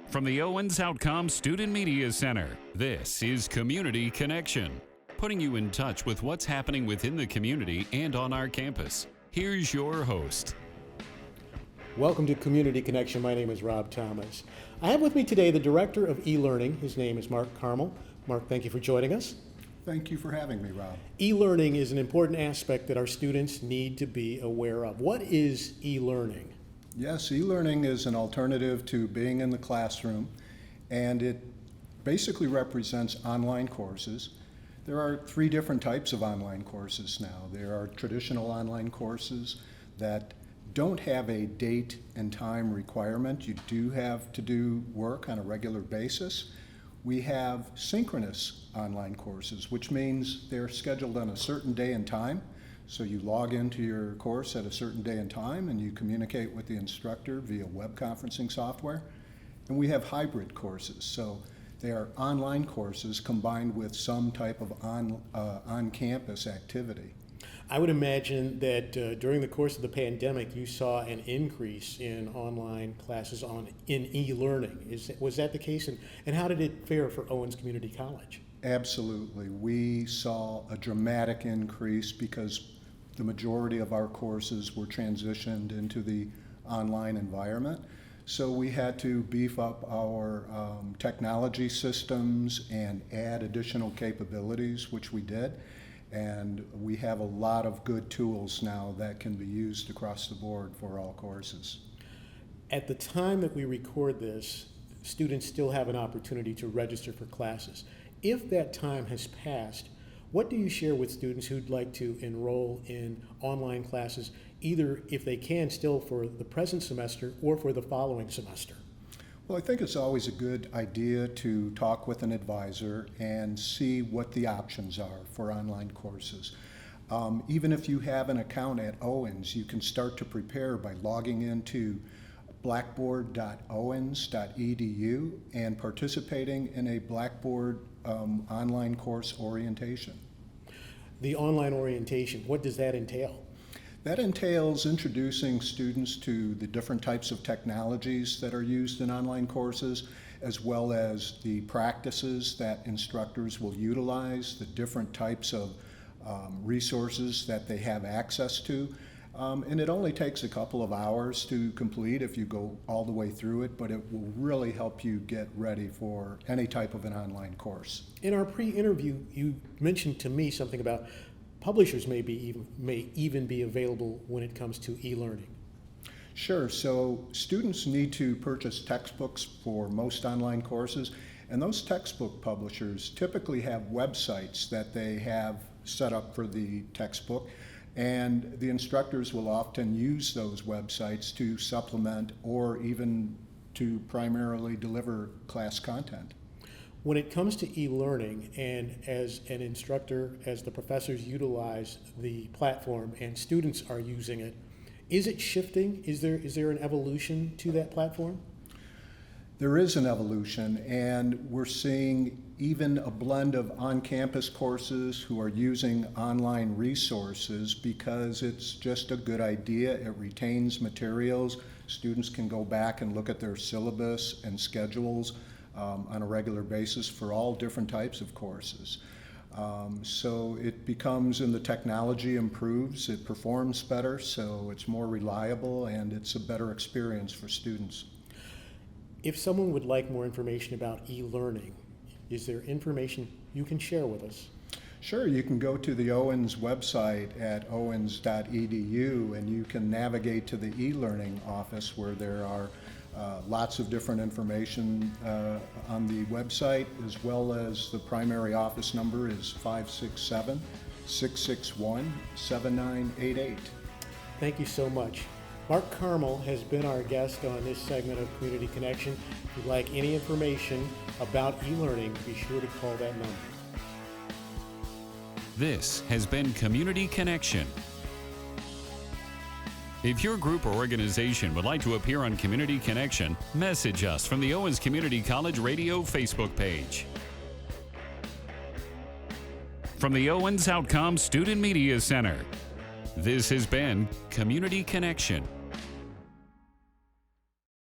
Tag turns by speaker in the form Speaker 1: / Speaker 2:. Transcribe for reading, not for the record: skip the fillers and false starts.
Speaker 1: From the Owens Student Media Center, this is Community Connection, putting you in touch with what's happening within the community and on our campus. Here's your host.
Speaker 2: Welcome to Community Connection. My name is Rob Thomas. I have with me today the Director of eLearning. His name is Mark Karamol. Mark, thank you for joining us.
Speaker 3: Thank you for having me, Rob.
Speaker 2: E-learning is an important aspect that our students need to be aware of. What is e-learning?
Speaker 3: Yes, e-learning is an alternative to being in the classroom, and it basically represents online courses. There are three different types of online courses now. There are traditional online courses that don't have a date and time requirement. You do have to do work on a regular basis. We have synchronous online courses, which means they're scheduled on a certain day and time. So you log into your course at a certain day and time and you communicate with the instructor via web conferencing software. And we have hybrid courses. So they are online courses combined with some type of on-campus activity.
Speaker 2: I would imagine that during the course of the pandemic, you saw an increase in online classes in e-learning. Was that the case? And how did it fare for Owens Community College?
Speaker 3: Absolutely. We saw a dramatic increase because the majority of our courses were transitioned into the online environment. So we had to beef up our technology systems and add additional capabilities, which we did. And we have a lot of good tools now that can be used across the board for all courses.
Speaker 2: At the time that we record this, students still have an opportunity to register for classes. If that time has passed, what do you share with students who'd like to enroll in online classes, either if they can still for the present semester or for the following semester?
Speaker 3: Well, I think it's always a good idea to talk with an advisor and see what the options are for online courses. Even if you have an account at Owens, you can start to prepare by logging into blackboard.owens.edu and participating in a Blackboard online course orientation.
Speaker 2: The online orientation, what does that entail?
Speaker 3: That entails introducing students to the different types of technologies that are used in online courses, as well as the practices that instructors will utilize, the different types of resources that they have access to. And it only takes a couple of hours to complete if you go all the way through it, but it will really help you get ready for any type of an online course.
Speaker 2: In our pre-interview, you mentioned to me something about publishers may even be available when it comes to e-learning.
Speaker 3: Sure, so students need to purchase textbooks for most online courses, and those textbook publishers typically have websites that they have set up for the textbook. And the instructors will often use those websites to supplement or even to primarily deliver class content.
Speaker 2: When it comes to e-learning, and as an instructor, as the professors utilize the platform and students are using it, is it shifting? Is there an evolution to that platform?
Speaker 3: There is an evolution, and we're seeing even a blend of on-campus courses who are using online resources because it's just a good idea. It retains materials. Students can go back and look at their syllabus and schedules on a regular basis for all different types of courses. So it becomes, and the technology improves, it performs better, so it's more reliable and it's a better experience for students.
Speaker 2: If someone would like more information about e-learning, is there information you can share with us?
Speaker 3: Sure, you can go to the Owens website at owens.edu and you can navigate to the e-learning office where there are lots of different information on the website, as well as the primary office number is 567-661-7988.
Speaker 2: Thank you so much. Mark Karamol has been our guest on this segment of Community Connection. If you'd like any information about e-learning, be sure to call that number.
Speaker 1: This has been Community Connection. If your group or organization would like to appear on Community Connection, message us from the Owens Community College Radio Facebook page. From the Owens Student Media Center, this has been Community Connection.